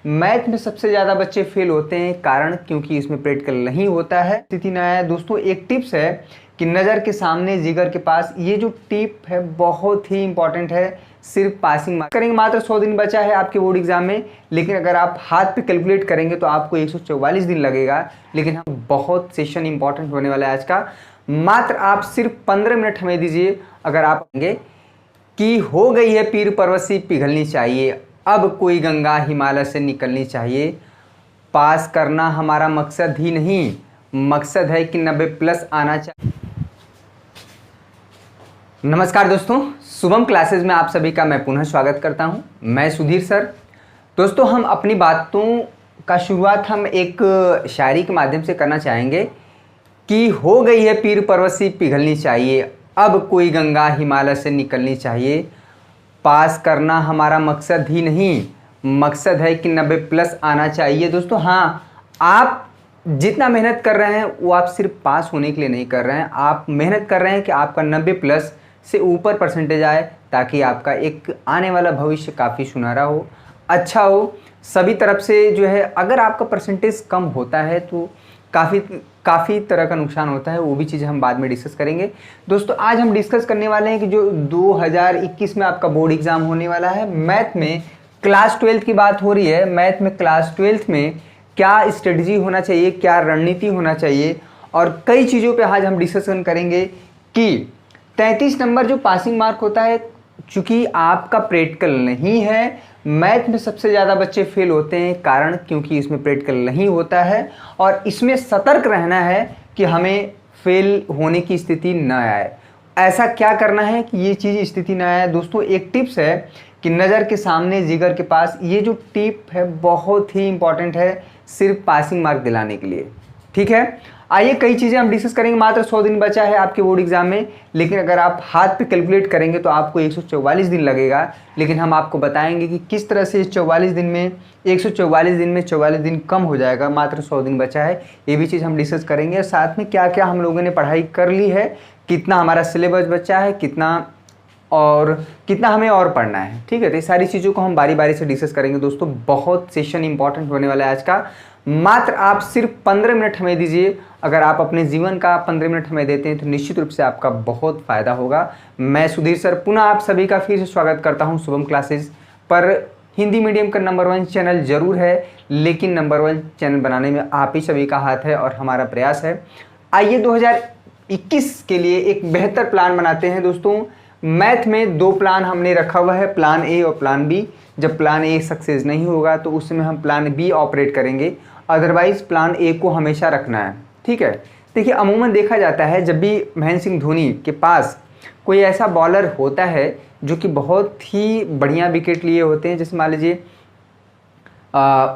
Math में सबसे ज़्यादा बच्चे फेल होते हैं, कारण क्योंकि इसमें प्रैक्टिकल नहीं होता है। स्थिति नया है दोस्तों। एक टिप्स है कि नज़र के सामने जिगर के पास, ये जो टिप है बहुत ही इंपॉर्टेंट है। सिर्फ पासिंग मार्क्स करेंगे, मात्र 100 दिन बचा है आपके बोर्ड एग्जाम में, लेकिन अगर आप हाथ पे कैलकुलेट करेंगे तो आपको 144 दिन लगेगा। लेकिन हम बहुत सेशन इंपॉर्टेंट होने वाला है आज का। मात्र आप सिर्फ 15 मिनट हमें दीजिए। अगर आप कहेंगे कि हो गई है पीर पर्वती पिघलनी चाहिए, अब कोई गंगा हिमालय से निकलनी चाहिए, पास करना हमारा मकसद ही नहीं, मकसद है कि 90+ आना चाहिए। नमस्कार दोस्तों, शुभम क्लासेस में आप सभी का मैं पुनः स्वागत करता हूं। मैं सुधीर सर। दोस्तों, हम अपनी बातों का शुरुआत हम एक शायरी के माध्यम से करना चाहेंगे कि हो गई है पीर पर्वती पिघलनी चाहिए, अब कोई गंगा हिमालय से निकलनी चाहिए, पास करना हमारा मकसद ही नहीं, मकसद है कि 90+ आना चाहिए। दोस्तों हाँ, आप जितना मेहनत कर रहे हैं वो आप सिर्फ पास होने के लिए नहीं कर रहे हैं, आप मेहनत कर रहे हैं कि आपका 90+ से ऊपर परसेंटेज आए, ताकि आपका एक आने वाला भविष्य काफ़ी सुनहरा हो, अच्छा हो सभी तरफ से। जो है, अगर आपका परसेंटेज कम होता है तो काफ़ी तरह का नुकसान होता है, वो भी चीज़ हम बाद में डिस्कस करेंगे। दोस्तों, आज हम डिस्कस करने वाले हैं कि जो 2021 में आपका बोर्ड एग्ज़ाम होने वाला है, मैथ में क्लास 12 की बात हो रही है। मैथ में क्लास 12 में क्या स्ट्रेटजी होना चाहिए, क्या रणनीति होना चाहिए, और कई चीज़ों पे आज हम डिस्कशन करेंगे कि 33 नंबर जो पासिंग मार्क होता है, चूँकि आपका प्रैक्टिकल नहीं है, मैथ में सबसे ज़्यादा बच्चे फेल होते हैं, कारण क्योंकि इसमें प्रैक्टिकल नहीं होता है, और इसमें सतर्क रहना है कि हमें फेल होने की स्थिति न आए। ऐसा क्या करना है कि ये चीज़ स्थिति न आए। दोस्तों, एक टिप्स है कि नज़र के सामने जिगर के पास, ये जो टिप है बहुत ही इंपॉर्टेंट है सिर्फ पासिंग मार्क दिलाने के लिए। ठीक है, आइए कई चीज़ें हम डिस्कस करेंगे। मात्र 100 दिन बचा है आपके बोर्ड एग्जाम में, लेकिन अगर आप हाथ पे कैलकुलेट करेंगे तो आपको 144 दिन लगेगा। लेकिन हम आपको बताएंगे कि किस तरह से 44 दिन में 144 दिन में 44 दिन कम हो जाएगा। मात्र 100 दिन बचा है, ये भी चीज़ हम डिस्कस करेंगे। साथ में क्या क्या हम लोगों ने पढ़ाई कर ली है, कितना हमारा सिलेबस बचा है, कितना हमें और पढ़ना है। ठीक है, तो ये सारी चीज़ों को हम बारी बारी से डिस्कस करेंगे। दोस्तों, बहुत सेशन इंपॉर्टेंट होने वाला है आज का। मात्र आप सिर्फ 15 मिनट हमें दीजिए। अगर आप अपने जीवन का 15 मिनट हमें देते हैं तो निश्चित रूप से आपका बहुत फ़ायदा होगा। मैं सुधीर सर पुनः आप सभी का फिर से स्वागत करता हूं शुभम क्लासेस पर। हिंदी मीडियम का नंबर 1 चैनल जरूर है, लेकिन नंबर 1 चैनल बनाने में आप ही सभी का हाथ है और हमारा प्रयास है। आइए 2021 के लिए एक बेहतर प्लान बनाते हैं। दोस्तों, मैथ में 2 प्लान हमने रखा हुआ है, प्लान ए और प्लान बी। जब प्लान ए सक्सेस नहीं होगा तो उसमें हम प्लान बी ऑपरेट करेंगे, अदरवाइज प्लान ए को हमेशा रखना है। ठीक है, देखिए अमूमन देखा जाता है जब भी महेंद्र सिंह धोनी के पास कोई ऐसा बॉलर होता है जो कि बहुत ही बढ़िया विकेट लिए होते हैं, जैसे मान लीजिए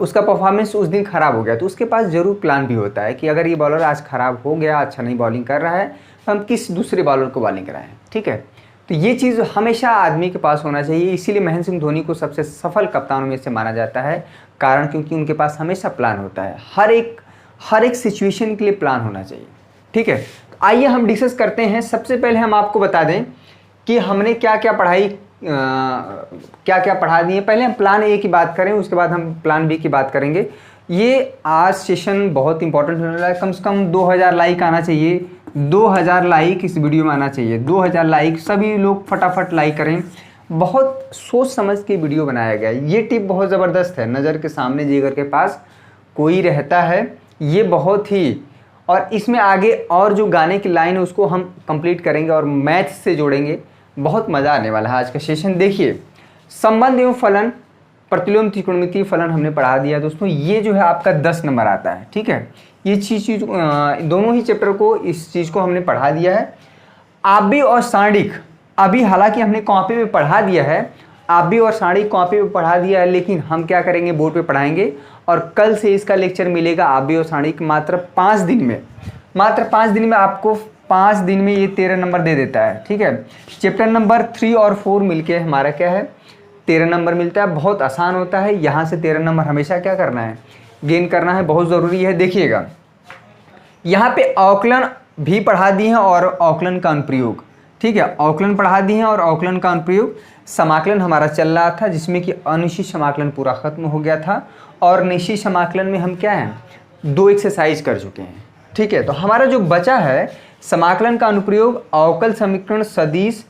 उसका परफॉर्मेंस उस दिन ख़राब हो गया, तो उसके पास ज़रूर प्लान भी होता है कि अगर ये बॉलर आज ख़राब हो गया, अच्छा नहीं बॉलिंग कर रहा है, तो हम किस दूसरे बॉलर को बॉलिंग कराएं। ठीक है, तो ये चीज़ हमेशा आदमी के पास होना चाहिए। इसीलिए महेंद्र सिंह धोनी को सबसे सफल कप्तानों में से माना जाता है, कारण क्योंकि उनके पास हमेशा प्लान होता है। हर एक सिचुएशन के लिए प्लान होना चाहिए। ठीक है, तो आइए हम डिस्कस करते हैं। सबसे पहले हम आपको बता दें कि हमने क्या क्या पढ़ा दिए। पहले हम प्लान ए की बात करें, उसके बाद हम प्लान बी की बात करेंगे। ये आज सेशन बहुत इंपॉर्टेंट होने वाला है। कम से कम 2000 लाइक आना चाहिए, 2000 लाइक इस वीडियो में आना चाहिए। 2000 लाइक, सभी लोग फटाफट लाइक करें। बहुत सोच समझ के वीडियो बनाया गया है। ये टिप बहुत ज़बरदस्त है। नज़र के सामने जिगर के पास कोई रहता है, ये बहुत ही, और इसमें आगे और जो गाने की लाइन है उसको हम कंप्लीट करेंगे और मैथ से जोड़ेंगे। बहुत मज़ा आने वाला है आज का सेशन। देखिए, संबंध एवं फलन, प्रतिलोम त्रिकोणमितीय फलन हमने पढ़ा दिया दोस्तों। ये जो है आपका 10 नंबर आता है। ठीक है, ये चीज़ दोनों ही चैप्टर को, इस चीज़ को हमने पढ़ा दिया है। आव्यय और सारणिक अभी हालांकि हमने कॉपी में पढ़ा दिया है, आव्यय और सारणिक कॉपी में पढ़ा दिया है, लेकिन हम क्या करेंगे, बोर्ड पे पढ़ाएंगे। और कल से इसका लेक्चर मिलेगा आव्यय और सारणिक मात्र 5 दिन में। मात्र 5 दिन में आपको 5 दिन में ये 13 नंबर दे देता है। ठीक है, चैप्टर नंबर 3 और 4 मिलके हमारा क्या है, 13 नंबर मिलता है। बहुत आसान होता है। यहाँ से 13 नंबर हमेशा क्या करना है, गेन करना है, बहुत ज़रूरी है। देखिएगा, यहाँ पे अवकलन भी पढ़ा दिए हैं और अवकलन का अनुप्रयोग। ठीक है, अवकलन पढ़ा दिए हैं और अवकलन का अनुप्रयोग। समाकलन हमारा चल रहा था जिसमें कि अनिश्चित समाकलन पूरा खत्म हो गया था और निश्चित समाकलन में हम क्या हैं, 2 एक्सरसाइज कर चुके हैं। ठीक है, तो हमारा जो बचा है समाकलन का अनुप्रयोग, अवकल समीकरण, सदिश,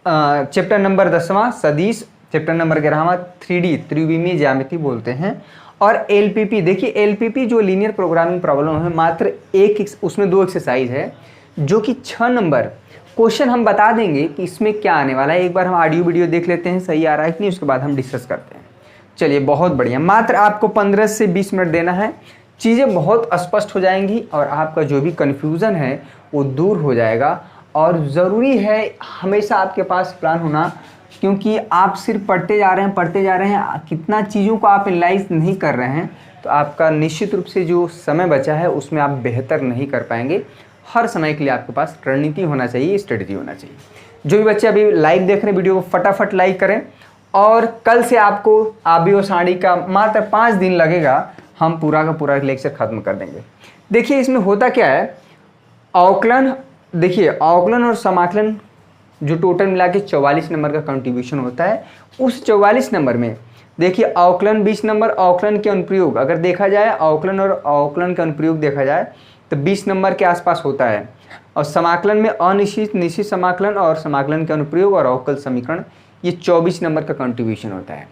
चैप्टर नंबर 10वां सदिश, चैप्टर नंबर 11वां 3D त्रिविमीय ज्यामिति बोलते हैं, और एलपीपी। देखिए एलपीपी जो लीनियर प्रोग्रामिंग प्रॉब्लम है, मात्र उसमें 2 एक्सरसाइज है जो कि 6 नंबर क्वेश्चन हम बता देंगे कि इसमें क्या आने वाला है। एक बार हम ऑडियो वीडियो देख लेते हैं सही आ रहा है कि नहीं, उसके बाद हम डिस्कस करते हैं। चलिए बहुत बढ़िया, मात्र आपको 15 से 20 मिनट देना है, चीज़ें बहुत स्पष्ट हो जाएंगी और आपका जो भी कन्फ्यूज़न है वो दूर हो जाएगा। और ज़रूरी है हमेशा आपके पास प्लान होना, क्योंकि आप सिर्फ पढ़ते जा रहे हैं, कितना चीज़ों को आप एनालाइज नहीं कर रहे हैं, तो आपका निश्चित रूप से जो समय बचा है उसमें आप बेहतर नहीं कर पाएंगे। हर समय के लिए आपके पास रणनीति होना चाहिए, स्ट्रेटजी होना चाहिए। जो भी बच्चे अभी लाइव देख रहे हैं वीडियो को फटाफट लाइक करें, और कल से आपको आबी और साड़ी का मात्र 5 दिन लगेगा, हम पूरा का पूरा लेक्चर खत्म कर देंगे। देखिए इसमें होता क्या है, अवकलन, देखिए अवकलन और समाकलन जो टोटल मिला के 44 नंबर का कंट्रीब्यूशन होता है। उस 44 नंबर में देखिए अवकलन 20 नंबर, अवकलन के अनुप्रयोग अगर देखा जाए, अवकलन और अवकलन का अनुप्रयोग देखा जाए तो 20 नंबर के आसपास होता है, और समाकलन में अनिश्चित, निश्चित समाकलन और समाकलन के अनुप्रयोग और अवकल समीकरण, ये 24 नंबर का कंट्रीब्यूशन होता है।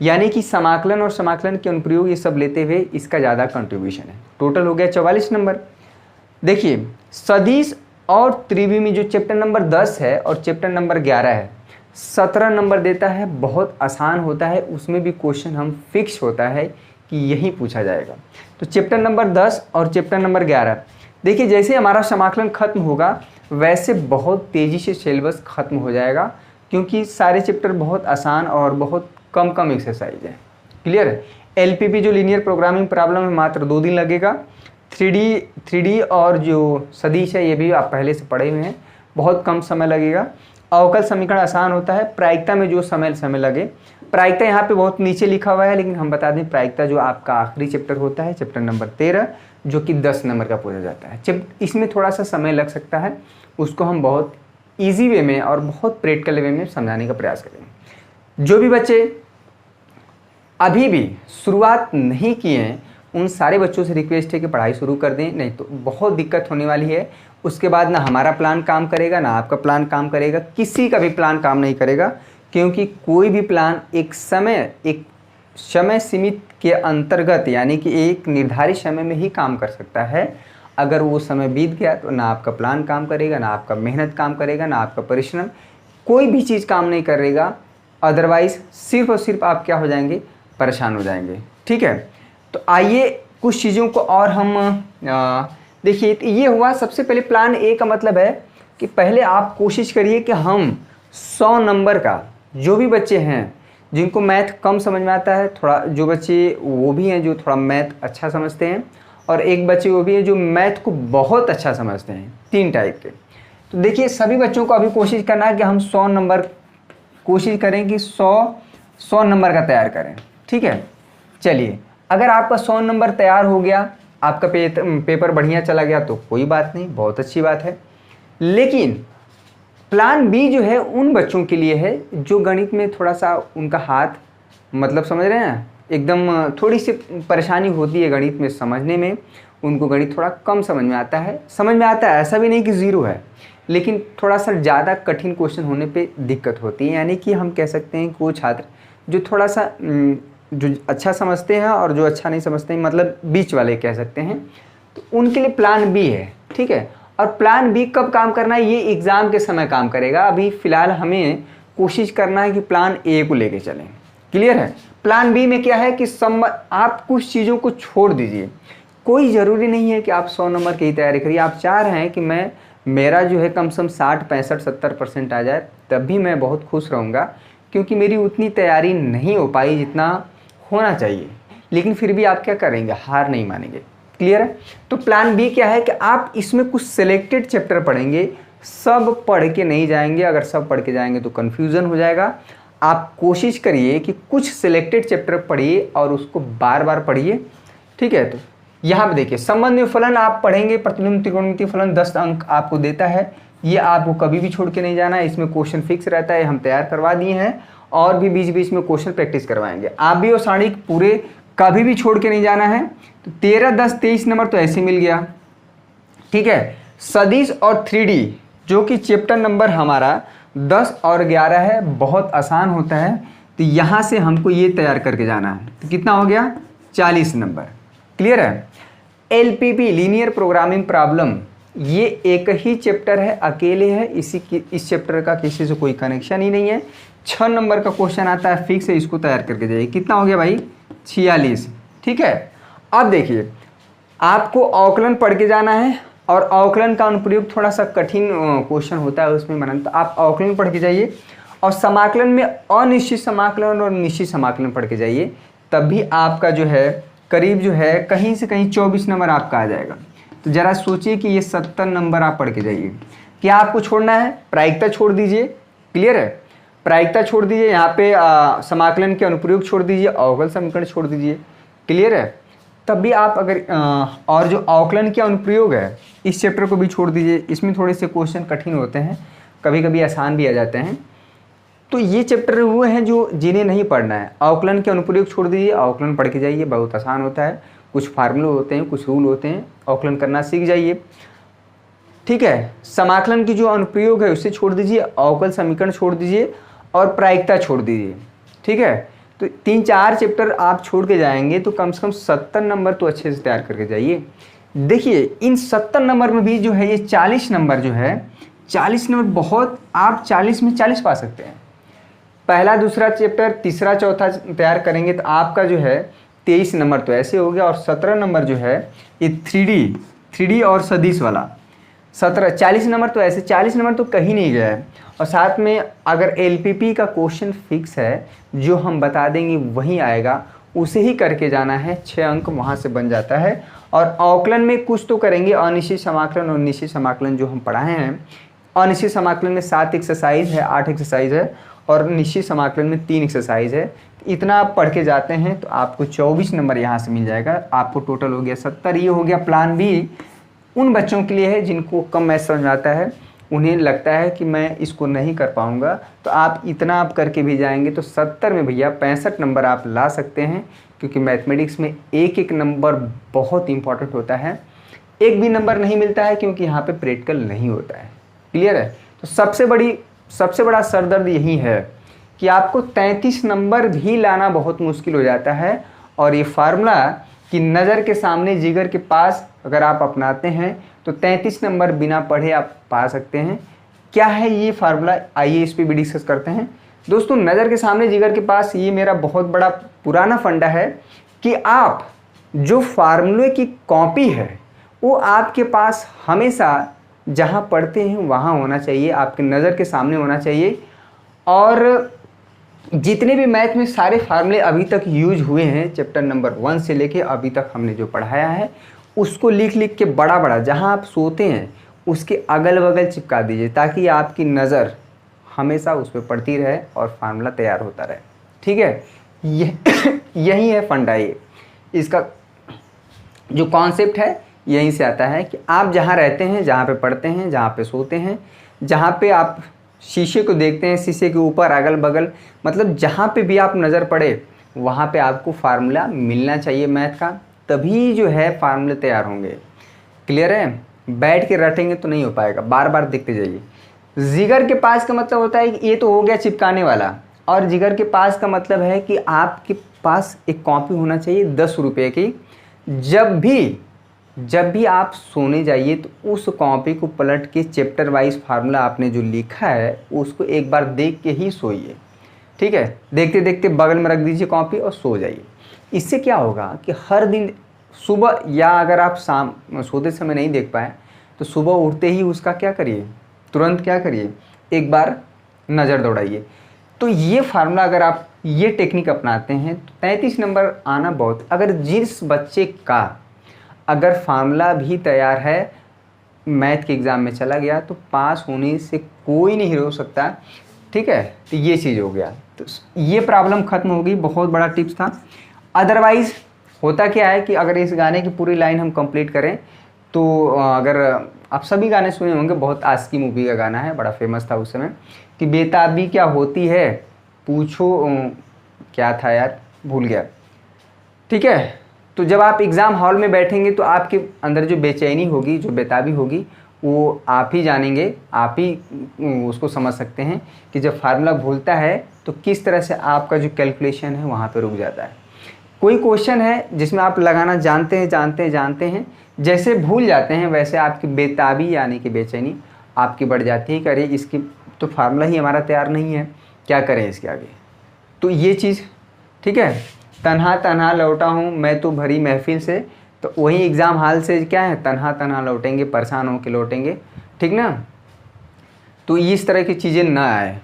यानी कि समाकलन और समाकलन के अनुप्रयोग ये सब लेते हुए इसका ज़्यादा कंट्रीब्यूशन है। टोटल हो गया 44 नंबर। देखिए सदिश और त्रिविमीय जो चैप्टर नंबर 10 है और चैप्टर नंबर 11 है, 17 नंबर देता है, बहुत आसान होता है, उसमें भी क्वेश्चन हम फिक्स होता है कि यही पूछा जाएगा। तो चैप्टर नंबर 10 और चैप्टर नंबर 11, देखिए जैसे हमारा समाकलन खत्म होगा वैसे बहुत तेज़ी से सिलेबस खत्म हो जाएगा, क्योंकि सारे चैप्टर बहुत आसान और बहुत कम एक्सरसाइज है। क्लियर है। एलपीपी जो लीनियर प्रोग्रामिंग प्रॉब्लम है मात्र 2 दिन लगेगा। 3D और जो सदिश है ये भी आप पहले से पढ़े हुए हैं, बहुत कम समय लगेगा। अवकल समीकरण आसान होता है। प्रायिकता में जो समय लगे, प्रायिकता यहाँ पे बहुत नीचे लिखा हुआ है, लेकिन हम बता दें प्रायिकता जो आपका आखिरी चैप्टर होता है, चैप्टर नंबर 13, जो कि 10 नंबर का पूछा जाता है। इसमें थोड़ा सा समय लग सकता है, उसको हम बहुत ईजी वे में और बहुत प्रैक्टिकल वे में समझाने का प्रयास करेंगे। जो भी बच्चे अभी भी शुरुआत नहीं किए हैं उन सारे बच्चों से रिक्वेस्ट है कि पढ़ाई शुरू कर दें, नहीं तो बहुत दिक्कत होने वाली है। उसके बाद ना हमारा प्लान काम करेगा, ना आपका प्लान काम करेगा, किसी का भी प्लान काम नहीं करेगा, क्योंकि कोई भी प्लान एक समय सीमित के अंतर्गत, यानी कि एक निर्धारित समय में ही काम कर सकता है। अगर वो समय बीत गया तो ना आपका प्लान काम करेगा, ना आपका मेहनत काम करेगा, ना आपका परिश्रम, कोई भी चीज़ काम नहीं करेगा। अदरवाइज सिर्फ और सिर्फ आप क्या हो जाएंगे, परेशान हो जाएंगे। ठीक है, तो आइए कुछ चीज़ों को और हम देखिए। ये हुआ सबसे पहले प्लान ए का मतलब है कि पहले आप कोशिश करिए कि हम 100 नंबर का, जो भी बच्चे हैं जिनको मैथ कम समझ में आता है, थोड़ा जो बच्चे वो भी हैं जो थोड़ा मैथ अच्छा समझते हैं, और एक बच्चे वो भी हैं जो मैथ को बहुत अच्छा समझते हैं, 3 टाइप के। तो देखिए सभी बच्चों को अभी कोशिश करना है कि हम 100 नंबर, कोशिश करें कि 100 नंबर का तैयार करें। ठीक है, चलिए अगर आपका 100 नंबर तैयार हो गया, आपका पेपर बढ़िया चला गया तो कोई बात नहीं, बहुत अच्छी बात है। लेकिन प्लान बी जो है उन बच्चों के लिए है जो गणित में थोड़ा सा उनका हाथ, मतलब समझ रहे हैं, एकदम थोड़ी सी परेशानी होती है गणित में समझने में, उनको गणित थोड़ा कम समझ में आता है। ऐसा भी नहीं कि ज़ीरो है, लेकिन थोड़ा सा ज़्यादा कठिन क्वेश्चन होने पे दिक्कत होती है। यानी कि हम कह सकते हैं कि वो छात्र जो थोड़ा सा जो अच्छा समझते हैं और जो अच्छा नहीं समझते हैं, मतलब बीच वाले कह सकते हैं, तो उनके लिए प्लान बी है। ठीक है, और प्लान बी कब काम करना है, ये एग्ज़ाम के समय काम करेगा। अभी फ़िलहाल हमें कोशिश करना है कि प्लान ए को लेके चलें। क्लियर है। प्लान बी में क्या है कि आप कुछ चीज़ों को छोड़ दीजिए। कोई ज़रूरी नहीं है कि आप 100 नंबर की ही तैयारी करिए। आप चाह रहे हैं कि मेरा जो है कम से कम 60, 65, 70% आ जाए, तब भी मैं बहुत खुश रहूँगा, क्योंकि मेरी उतनी तैयारी नहीं हो पाई जितना होना चाहिए। लेकिन फिर भी आप क्या करेंगे, हार नहीं मानेंगे। क्लियर है। तो प्लान बी क्या है कि आप इसमें कुछ सिलेक्टेड चैप्टर पढ़ेंगे, सब पढ़ के नहीं जाएंगे। अगर सब पढ़ के जाएंगे तो कन्फ्यूज़न हो जाएगा। आप कोशिश करिए कि कुछ सिलेक्टेड चैप्टर पढ़िए और उसको बार बार पढ़िए। ठीक है, तो यहाँ पे देखिए संबंध में फलन आप पढ़ेंगे, प्रतिबिंब त्रिकोणमितीय फलन 10 अंक आपको देता है, ये आपको कभी भी छोड़ के नहीं जाना है, इसमें क्वेश्चन फिक्स रहता है, हम तैयार करवा दिए हैं और भी बीच बीच में क्वेश्चन प्रैक्टिस करवाएंगे। आप भी और सारिक पूरे कभी भी छोड़ के नहीं जाना है। तो 13, 10, 23 नंबर तो ऐसे मिल गया, ठीक है। सदिश और 3D जो कि चैप्टर नंबर हमारा 10 और 11 है, बहुत आसान होता है। तो यहाँ से हमको ये तैयार करके जाना है। तो कितना हो गया? 40 नंबर। क्लियर है। LPP लीनियर प्रोग्रामिंग प्रॉब्लम, ये एक ही चैप्टर है, अकेले है, इस चैप्टर का किसी से कोई कनेक्शन ही नहीं है। 6 नंबर का क्वेश्चन आता है, फिक्स है, इसको तैयार करके जाइए। कितना हो गया भाई? 46। ठीक है। अब देखिए, आपको अवकलन पढ़ के जाना है और अवकलन का अनुप्रयोग थोड़ा सा कठिन क्वेश्चन होता है उसमें मनन, तो आप अवकलन पढ़ के जाइए और समाकलन में अनिश्चित समाकलन और निश्चित समाकलन पढ़ के जाइए, तभी आपका जो है करीब जो है कहीं से कहीं 24 नंबर आपका आ जाएगा। तो जरा सोचिए कि ये 70 नंबर आप पढ़ के जाइए। क्या आपको छोड़ना है? प्रायिकता छोड़ दीजिए। क्लियर है। प्रायिकता छोड़ दीजिए, यहाँ पे समाकलन के अनुप्रयोग छोड़ दीजिए, अवकल समीकरण छोड़ दीजिए। क्लियर है। तब भी आप अगर और जो अवकलन के अनुप्रयोग है इस चैप्टर को भी छोड़ दीजिए, इसमें थोड़े से क्वेश्चन कठिन होते हैं, कभी कभी आसान भी आ जाते हैं। तो ये चैप्टर वो हैं जो जिन्हें नहीं पढ़ना है। अवकलन के अनुप्रयोग छोड़ दीजिए, अवकलन पढ़ के जाइए, बहुत आसान होता है। कुछ फार्मूले होते हैं, कुछ रूल होते हैं, अवकलन करना सीख जाइए। ठीक है। समाकलन की जो अनुप्रयोग है उससे छोड़ दीजिए, अवकल समीकरण छोड़ दीजिए और प्रायिकता छोड़ दीजिए। ठीक है। तो 3-4 चैप्टर आप छोड़ के जाएंगे तो कम से कम 70 नंबर तो अच्छे से तैयार करके जाइए। देखिए, इन 70 नंबर में भी जो है ये 40 नंबर जो है, 40 नंबर बहुत, आप 40 में 40 पा सकते हैं। पहला दूसरा चैप्टर तीसरा चौथा तैयार करेंगे तो आपका जो है 23 नंबर तो ऐसे हो गया और 17 नंबर जो है ये 3D और सदिश वाला 40 नंबर तो ऐसे, 40 नंबर तो कहीं नहीं गया है। और साथ में अगर LPP का क्वेश्चन फिक्स है, जो हम बता देंगे वही आएगा, उसे ही करके जाना है, 6 अंक वहाँ से बन जाता है। और अवकलन में कुछ तो करेंगे, अनिश्चित समाकलन और निश्चित समाकलन जो हम पढ़ाए हैं। अनिश्चित समाकलन में 7 एक्सरसाइज है, 8 एक्सरसाइज है और निश्चित समाकलन में 3 एक्सरसाइज है। इतना आप पढ़ के जाते हैं तो आपको 24 नंबर यहाँ से मिल जाएगा। आपको टोटल हो गया 70। ये हो गया प्लान बी। उन बच्चों के लिए है जिनको कम मैथ समझ में आता है, उन्हें लगता है कि मैं इसको नहीं कर पाऊंगा, तो आप इतना आप करके भी जाएंगे तो 70 में भैया 65 नंबर आप ला सकते हैं। क्योंकि मैथमेटिक्स में एक एक नंबर बहुत इंपॉर्टेंट होता है, एक भी नंबर नहीं मिलता है क्योंकि यहाँ पे प्रैक्टिकल नहीं होता है। क्लियर है। तो सबसे बड़ा सरदर्द यही है कि आपको 33 नंबर भी लाना बहुत मुश्किल हो जाता है। और ये फार्मूला कि नज़र के सामने जिगर के पास अगर आप अपनाते हैं तो 33 नंबर बिना पढ़े आप पा सकते हैं। क्या है ये फार्मूला, आइए इस पर भी डिस्कस करते हैं। दोस्तों, नज़र के सामने जिगर के पास, ये मेरा बहुत बड़ा पुराना फंडा है कि आप जो फार्मूले की कॉपी है वो आपके पास हमेशा जहाँ पढ़ते हैं वहाँ होना चाहिए, आपके नज़र के सामने होना चाहिए। और जितने भी मैथ में सारे फार्मूले अभी तक यूज हुए हैं, चैप्टर नंबर 1 से लेके अभी तक हमने जो पढ़ाया है, उसको लिख के बड़ा जहाँ आप सोते हैं उसके अगल बगल चिपका दीजिए, ताकि आपकी नज़र हमेशा उस पर पड़ती रहे और फार्मूला तैयार होता रहे। ठीक है। यही है फंडा। ये इसका जो कॉन्सेप्ट है यहीं से आता है कि आप जहाँ रहते हैं, जहाँ पे पढ़ते हैं, जहाँ पे सोते हैं, जहाँ पे आप शीशे को देखते हैं, शीशे के ऊपर अगल बगल, मतलब जहाँ पे भी आप नज़र पड़े वहाँ पे आपको फार्मूला मिलना चाहिए मैथ का, तभी जो है फार्मूले तैयार होंगे। क्लियर है। बैठ के रटेंगे तो नहीं हो पाएगा, बार बार देखते जाइए। जिगर के पास का मतलब होता है कि ये तो हो गया चिपकाने वाला, और जिगर के पास का मतलब है कि आपके पास एक कॉपी होना चाहिए 10 रुपये की। जब भी आप सोने जाइए तो उस कॉपी को पलट के चैप्टर वाइज फार्मूला आपने जो लिखा है उसको एक बार देख के ही सोइए। ठीक है। देखते देखते बगल में रख दीजिए कॉपी और सो जाइए। इससे क्या होगा कि हर दिन सुबह, या अगर आप शाम सोते समय नहीं देख पाए तो सुबह उठते ही उसका क्या करिए, तुरंत क्या करिए, एक बार नज़र दौड़ाइए। तो ये फार्मूला अगर आप ये टेक्निक अपनाते हैं तो 33 नंबर आना बहुत, अगर जिस बच्चे का अगर फार्मूला भी तैयार है, मैथ के एग्ज़ाम में चला गया तो पास होने से कोई नहीं रोक सकता। ठीक है। तो ये चीज़ हो गया, तो ये प्रॉब्लम ख़त्म हो गई। बहुत बड़ा टिप्स था। अदरवाइज़ होता क्या है कि अगर इस गाने की पूरी लाइन हम कंप्लीट करें तो अगर आप सभी गाने सुने होंगे, बहुत आशिकी मूवी का गाना है, बड़ा फेमस था उस समय कि बेताबी क्या होती है पूछो, क्या था यार, भूल गया। ठीक है, तो जब आप एग्ज़ाम हॉल में बैठेंगे तो आपके अंदर जो बेचैनी होगी, जो बेताबी होगी, वो आप ही जानेंगे, आप ही उसको समझ सकते हैं कि जब फार्मूला भूलता है तो किस तरह से आपका जो कैलकुलेशन है वहाँ पे रुक जाता है। कोई क्वेश्चन है जिसमें आप लगाना जानते हैं, जैसे भूल जाते हैं वैसे आपकी बेताबी यानी कि बेचैनी आपकी बढ़ जाती है कि अरे इसकी तो फार्मूला ही हमारा तैयार नहीं है, क्या करें इसके आगे। तो ये चीज़ ठीक है। तन्हा तन्हा लौटा हूँ मैं तो भरी महफिल से, तो वही एग्ज़ाम हाल से क्या है, तन्हा तन्हा लौटेंगे, परेशान होकर लौटेंगे, ठीक ना। तो इस तरह की चीज़ें ना आए।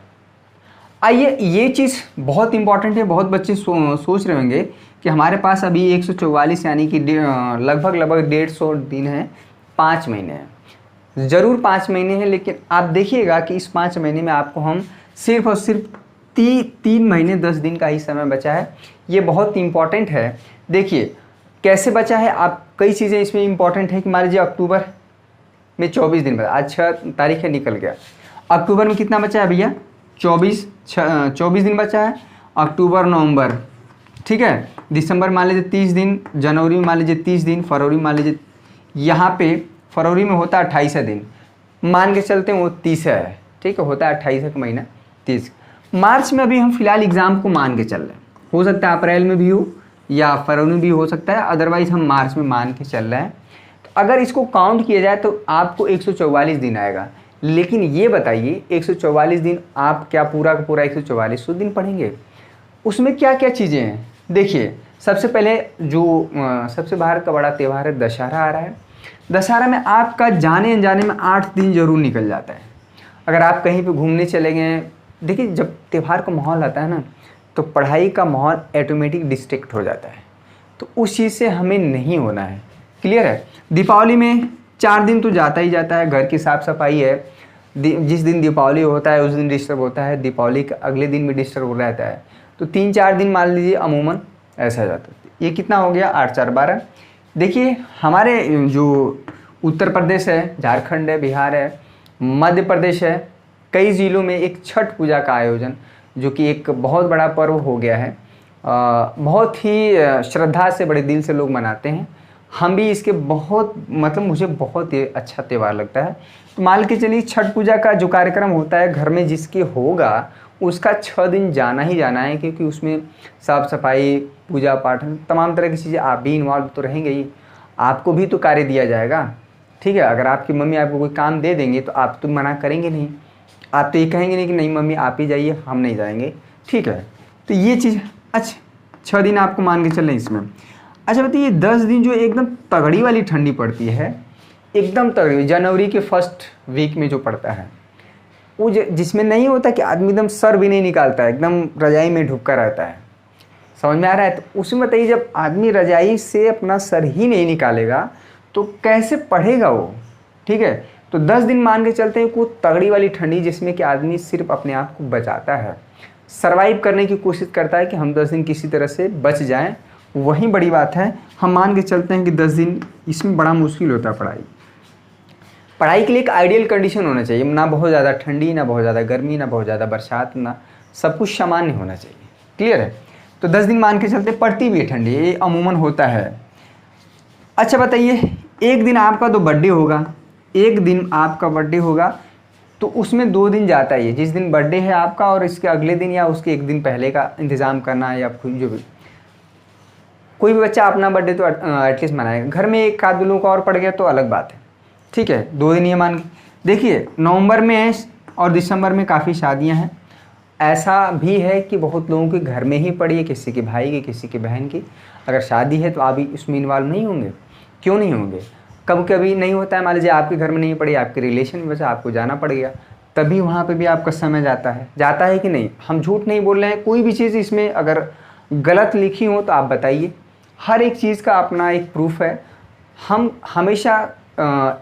आइए, ये चीज़ बहुत इंपॉर्टेंट है। बहुत बच्चे सोच रहे होंगे कि हमारे पास अभी 144 यानी कि लगभग 150 दिन है, 5 महीने हैं। ज़रूर 5 महीने हैं, लेकिन आप देखिएगा कि इस 5 महीने में आपको हम सिर्फ और सिर्फ 3 महीने 10 दिन का ही समय बचा है। ये बहुत इंपॉर्टेंट है। देखिए कैसे बचा है, आप कई चीज़ें इसमें इंपॉर्टेंट है कि मान लीजिए अक्टूबर में 24 दिन बचा, आज 6 तारीख है, निकल गया। अक्टूबर में कितना बचा है भैया, 24 दिन बचा है। अक्टूबर नवंबर, ठीक है। दिसंबर मान लीजिए 30 दिन, जनवरी में मान लीजिए 30 दिन, फरवरी मान लीजिए, यहाँ पे फरवरी में होता है 28 दिन, मान के चलते हैं वो 30 है, ठीक है, होता है 28 का महीना 30। मार्च में अभी हम फिलहाल एग्ज़ाम को मान के चल रहे हैं, हो सकता है अप्रैल में भी हो या फरवरी में भी हो सकता है, अदरवाइज़ हम मार्च में मान के चल रहे हैं। तो अगर इसको काउंट किया जाए तो आपको 144 दिन आएगा। लेकिन ये बताइए 144 दिन आप क्या पूरा का पूरा 144 दिन पढ़ेंगे, उसमें क्या क्या चीज़ें हैं। देखिए सबसे पहले जो सबसे बाहर का बड़ा त्यौहार है दशहरा आ रहा है। दशहरा में आपका जाने अनजाने में 8 दिन जरूर निकल जाता है। अगर आप कहीं पे घूमने चले गए, देखिए जब त्यौहार का माहौल आता है ना, तो पढ़ाई का माहौल ऑटोमेटिक डिस्ट्रैक्ट हो जाता है, तो उस चीज़ से हमें नहीं होना है। क्लियर है। दीपावली में 4 दिन तो जाता ही जाता है, घर की साफ़ सफाई है, जिस दिन दीपावली होता है उस दिन डिस्टर्ब होता है, दीपावली के अगले दिन भी डिस्टर्ब हो रहता है, तो 3-4 दिन मान लीजिए अमूमन ऐसा जाता है। ये कितना हो गया, 8-4-12। देखिए हमारे जो उत्तर प्रदेश है, झारखंड है, बिहार है, मध्य प्रदेश है, कई ज़िलों में एक छठ पूजा का आयोजन, जो कि एक बहुत बड़ा पर्व हो गया है, बहुत ही श्रद्धा से बड़े दिल से लोग मनाते हैं। हम भी इसके बहुत मतलब मुझे बहुत ही अच्छा त्यौहार लगता है। तो मान के चलिए छठ पूजा का जो कार्यक्रम होता है घर में जिसके होगा, उसका 6 दिन जाना ही जाना है, क्योंकि उसमें साफ़ सफाई, पूजा पाठ, तमाम तरह की चीज़ें, आप भी इन्वॉल्व तो रहेंगे ही, आपको भी तो कार्य दिया जाएगा। ठीक है, अगर आपकी मम्मी आपको कोई काम दे देंगे तो आप तो मना करेंगे नहीं, आप तो ये कहेंगे नहीं कि नहीं मम्मी आप ही जाइए, हम नहीं जाएंगे। ठीक है, तो ये चीज़, अच्छा 6 दिन आपको मान के चल रहे इसमें। अच्छा बताइए 10 दिन जो एकदम तगड़ी वाली ठंडी पड़ती है, एकदम तगड़ी, जनवरी के फर्स्ट वीक में जो पड़ता है, वो जिसमें नहीं होता कि आदमी एकदम सर भी नहीं निकालता है, एकदम रजाई में ढुका रहता है, समझ में आ रहा है। तो उसमें बताइए जब आदमी रजाई से अपना सर ही नहीं निकालेगा तो कैसे पढ़ेगा वो। ठीक है, तो 10 दिन मान के चलते हैं को तगड़ी वाली ठंडी, जिसमें कि आदमी सिर्फ अपने आप को बचाता है, सर्वाइव करने की कोशिश करता है कि हम 10 दिन किसी तरह से बच जाएं, वही बड़ी बात है। हम मान के चलते हैं कि 10 दिन इसमें बड़ा मुश्किल होता है। पढ़ाई के लिए एक आइडियल कंडीशन होना चाहिए, ना बहुत ज़्यादा ठंडी, ना बहुत ज़्यादा गर्मी, ना बहुत ज़्यादा बरसात, ना, सब कुछ सामान्य होना चाहिए। क्लियर है। तो 10 दिन मान के चलते, पड़ती भी है ठंडी, ये अमूमन होता है। अच्छा बताइए एक दिन आपका तो बर्थडे होगा, एक दिन आपका बर्थडे होगा तो उसमें 2 दिन जाता ही है, जिस दिन बर्थडे है आपका और इसके अगले दिन या उसके एक दिन पहले का इंतज़ाम करना है, या जो भी कोई भी बच्चा अपना बर्थडे तो एटलीस्ट मनाएगा। घर में एक आध लोगों का और पड़ गया तो अलग बात है। ठीक है, 2 दिन ये मान के देखिए। नवंबर में और दिसंबर में काफ़ी शादियां हैं, ऐसा भी है कि बहुत लोगों के घर में ही पड़ी है, किसी के भाई की, किसी की बहन की। अगर शादी है तो आप भी इसमें इन्वॉल्व नहीं होंगे, क्यों नहीं होंगे। कभी कभी नहीं होता है, मान लीजिए आपके घर में नहीं पड़ी, आपके रिलेशन में बचा, आपको जाना पड़ गया, तभी वहाँ पे भी आपका समय जाता है कि नहीं। हम झूठ नहीं बोल रहे हैं, कोई भी चीज़ इसमें अगर गलत लिखी हो तो आप बताइए, हर एक चीज़ का अपना एक प्रूफ है। हम हमेशा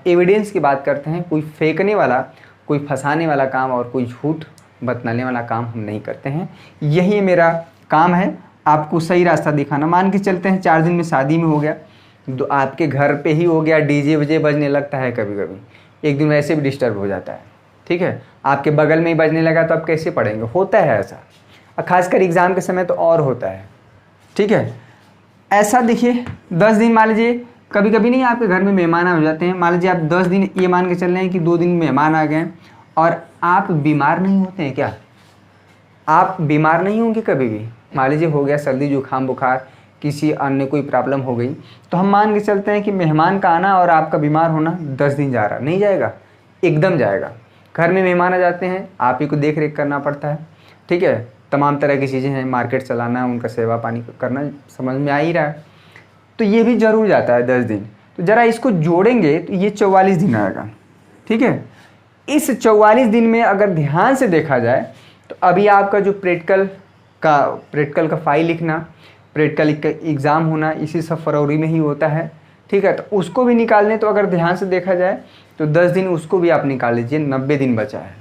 एविडेंस की बात करते हैं, कोई फेंकने वाला, कोई फंसाने वाला काम और कोई झूठ बतलाने वाला काम हम नहीं करते हैं। यही मेरा काम है, आपको सही रास्ता दिखाना। मान के चलते हैं 4 दिन में शादी में हो गया, तो आपके घर पे ही हो गया, डीजे वजे बजने लगता है कभी कभी, एक दिन वैसे भी डिस्टर्ब हो जाता है, ठीक है। आपके बगल में ही बजने लगा तो आप कैसे पढ़ेंगे, होता है ऐसा, और ख़ासकर एग्ज़ाम के समय तो और होता है, ठीक है। ऐसा देखिए 10 दिन मान लीजिए, कभी कभी नहीं आपके घर में मेहमान आ जाते हैं, मान लीजिए आप 10 दिन ये मान के चल रहे हैं कि 2 दिन मेहमान आ गए और आप बीमार नहीं होते हैं क्या? आप बीमार नहीं होंगे कभी भी? मान लीजिए हो गया सर्दी जुकाम बुखार, किसी अन्य कोई प्रॉब्लम हो गई, तो हम मान के चलते हैं कि मेहमान का आना और आपका बीमार होना 10 दिन जा रहा, नहीं जाएगा? एकदम जाएगा। घर में मेहमान आ जाते हैं, आप ही को देख रेख करना पड़ता है, ठीक है। तमाम तरह की चीज़ें हैं, मार्केट चलाना, उनका सेवा पानी करना, समझ में आ ही रहा है, तो ये भी जरूर जाता है 10 दिन। तो ज़रा इसको जोड़ेंगे तो ये 44 दिन आएगा, ठीक है। इस 44 दिन में अगर ध्यान से देखा जाए तो अभी आपका जो प्रैक्टिकल का फाइल लिखना, प्रैक्टिकल का एग्ज़ाम होना, इसी सब फरवरी में ही होता है, ठीक है। तो उसको भी निकाल लें तो अगर ध्यान से देखा जाए तो 10 दिन उसको भी आप निकाल लीजिए, 90 दिन बचा है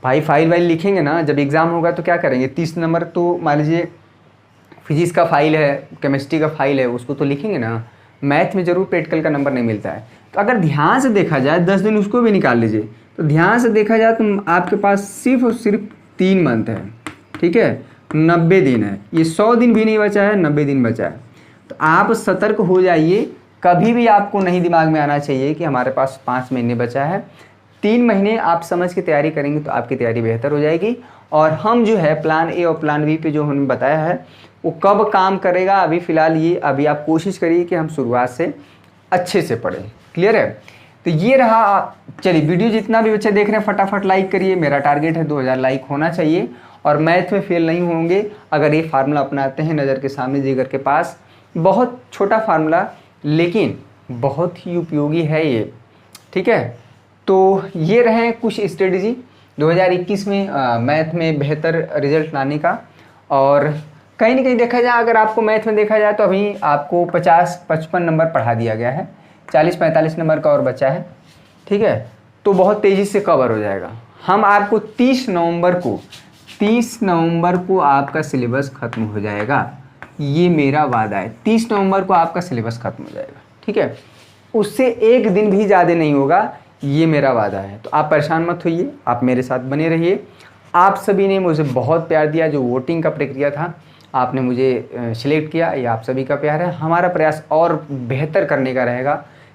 भाई। फाइल वाइल लिखेंगे ना, जब एग्ज़ाम होगा तो क्या करेंगे, 30 नंबर तो मान लीजिए फिजिक्स का फाइल है, केमिस्ट्री का फाइल है, उसको तो लिखेंगे ना। मैथ में ज़रूर प्रैक्टिकल का नंबर नहीं मिलता है, तो अगर ध्यान से देखा जाए 10 दिन उसको भी निकाल लीजिए। तो ध्यान से देखा जाए तो आपके पास सिर्फ और सिर्फ 3 मंथ है, ठीक है, 90 दिन है। ये 100 दिन भी नहीं बचा है, 90 दिन बचा है। तो आप सतर्क हो जाइए, कभी भी आपको नहीं दिमाग में आना चाहिए कि हमारे पास 5 महीने बचा है। 3 महीने आप समझ के तैयारी करेंगे तो आपकी तैयारी बेहतर हो जाएगी। और हम जो है प्लान ए और प्लान बी पे जो हमने बताया है वो कब काम करेगा, अभी फ़िलहाल ये अभी आप कोशिश करिए कि हम शुरुआत से अच्छे से पढ़ें। क्लियर है? तो ये रहा। चलिए, वीडियो जितना भी बच्चे देख रहे हैं फटाफट लाइक करिए, मेरा टारगेट है 2000 लाइक होना चाहिए। और मैथ में फेल नहीं होंगे अगर ये फार्मूला अपनाते हैं, नज़र के सामने जिगर के पास। बहुत छोटा फार्मूला लेकिन बहुत ही उपयोगी है ये, ठीक है। तो ये रहे कुछ स्ट्रेटजी 2021 में मैथ में बेहतर रिजल्ट लाने का। और कहीं ना कहीं देखा जाए, अगर आपको मैथ में देखा जाए तो अभी आपको 50-55 नंबर पढ़ा दिया गया है, 40-45 नंबर का और बचा है, ठीक है। तो बहुत तेज़ी से कवर हो जाएगा। हम आपको 30 नवंबर को आपका सिलेबस ख़त्म हो जाएगा, ये मेरा वादा है। 30 नवंबर को आपका सिलेबस ख़त्म हो जाएगा, ठीक है। उससे एक दिन भी ज़्यादा नहीं होगा, ये मेरा वादा है। तो आप परेशान मत होइए, आप मेरे साथ बने रहिए। आप सभी ने मुझे बहुत प्यार दिया, जो वोटिंग का प्रक्रिया था आपने मुझे सिलेक्ट किया, ये आप सभी का प्यार है। हमारा प्रयास और बेहतर करने का रहेगा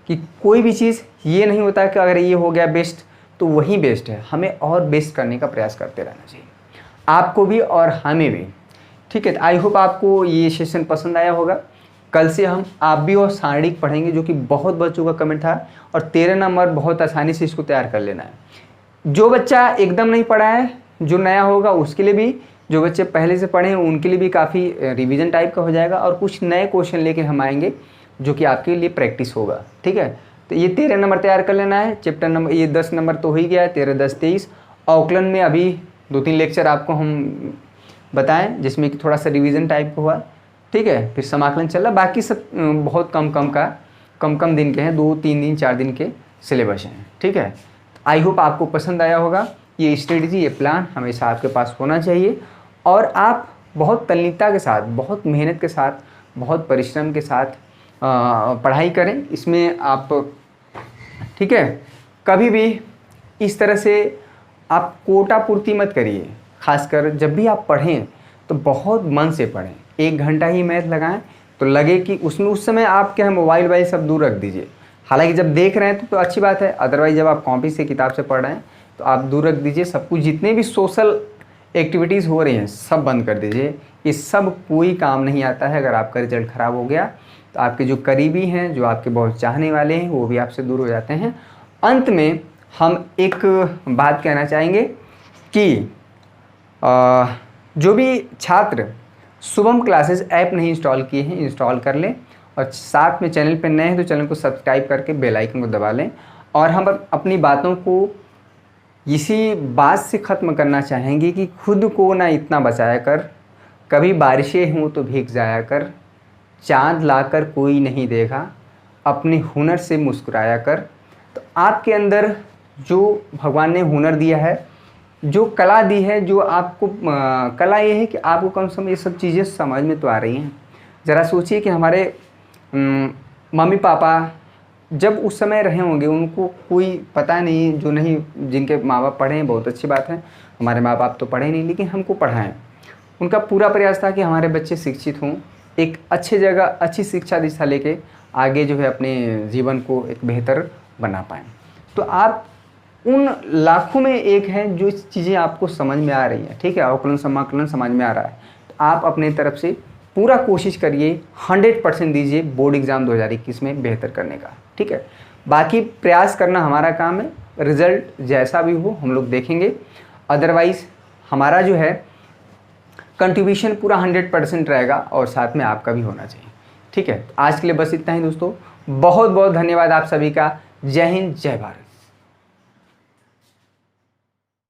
कि कोई भी चीज़ ये नहीं होता कि अगर ये हो गया बेस्ट तो वही बेस्ट है, हमें और बेस्ट करने का प्रयास करते रहना चाहिए, आपको भी और हमें भी, ठीक है। आई होप आपको ये सेशन पसंद आया होगा। कल से हम आप भी और सारणिक पढ़ेंगे, जो कि बहुत बच्चों का कमेंट था, और 13 नंबर बहुत आसानी से इसको तैयार कर लेना है। जो बच्चा एकदम नहीं पढ़ा है, जो नया होगा उसके लिए भी, जो बच्चे पहले से पढ़े हैं उनके लिए भी काफ़ी रिवीजन टाइप का हो जाएगा। और कुछ नए क्वेश्चन लेके हम आएंगे जो कि आपके लिए प्रैक्टिस होगा, ठीक है। तो ये 13 नंबर तैयार कर लेना है। चैप्टर नंबर ये 10 नंबर तो हो ही गया है, 13, 10, 23। औकलन में अभी 2-3 लेक्चर आपको हम बताएं जिसमें कि थोड़ा सा रिवीजन टाइप का हुआ, ठीक है। फिर समाकलन चल रहा, बाकी सब बहुत कम दिन के हैं, 2-3 दिन 4 दिन के सिलेबस हैं, ठीक है। आई होप आपको पसंद आया होगा। ये स्ट्रेटजी, ये प्लान हमेशा आपके पास होना चाहिए और आप बहुत तल्लीनता के साथ, बहुत मेहनत के साथ, बहुत परिश्रम के साथ पढ़ाई करें। इसमें आप, ठीक है, कभी भी इस तरह से आप कोटा पूर्ति मत करिए। खासकर जब भी आप पढ़ें तो बहुत मन से पढ़ें। 1 घंटा ही मैथ लगाएं तो लगे कि उसमें उस समय आप क्या है, मोबाइल वाइल सब दूर रख दीजिए। हालांकि जब देख रहे हैं तो अच्छी बात है, अदरवाइज जब आप कॉपी से किताब से पढ़ रहे हैं तो आप दूर रख दीजिए सब कुछ। जितने भी सोशल एक्टिविटीज़ हो रही हैं सब बंद कर दीजिए। ये सब कोई काम नहीं आता है। अगर आपका रिजल्ट ख़राब हो गया तो आपके जो करीबी हैं, जो आपके बहुत चाहने वाले हैं, वो भी आपसे दूर हो जाते हैं। अंत में हम एक बात कहना चाहेंगे कि जो भी छात्र शुभम क्लासेस ऐप नहीं इंस्टॉल किए हैं, इंस्टॉल कर लें। और साथ में चैनल पर नए हैं तो चैनल को सब्सक्राइब करके बेल आइकन को दबा लें। और हम अपनी बातों को इसी बात से ख़त्म करना चाहेंगे कि खुद को ना इतना बचाया कर, कभी बारिशें हों तो भीग जाया कर, चाँद लाकर कोई नहीं देखा, अपने हुनर से मुस्कुराया कर। तो आपके अंदर जो भगवान ने हुनर दिया है, जो कला दी है, जो आपको कला ये है कि आपको कम से कम ये सब चीज़ें समझ में तो आ रही हैं। ज़रा सोचिए कि हमारे मम्मी पापा जब उस समय रहे होंगे, उनको कोई पता नहीं, जो नहीं, जिनके माँ बाप पढ़े हैं बहुत अच्छी बात है, हमारे माँ बाप तो पढ़े नहीं लेकिन हमको पढ़ाएं। उनका पूरा प्रयास था कि हमारे बच्चे शिक्षित हों, एक अच्छी जगह अच्छी शिक्षा दीक्षा लेके आगे जो है अपने जीवन को एक बेहतर बना पाएँ। तो आप उन लाखों में एक हैं जो इस चीज़ें आपको समझ में आ रही हैं, ठीक है, अवकलन समाकलन समझ में आ रहा है, तो आप अपने तरफ से पूरा कोशिश करिए, 100% दीजिए बोर्ड एग्ज़ाम 2021 में बेहतर करने का, ठीक है। बाकी प्रयास करना हमारा काम है, रिज़ल्ट जैसा भी हो हम लोग देखेंगे। अदरवाइज़ हमारा जो है कंट्रीब्यूशन पूरा 100% रहेगा और साथ में आपका भी होना चाहिए, ठीक है। आज के लिए बस इतना ही दोस्तों, बहुत बहुत धन्यवाद आप सभी का। जय हिंद, जय भारत।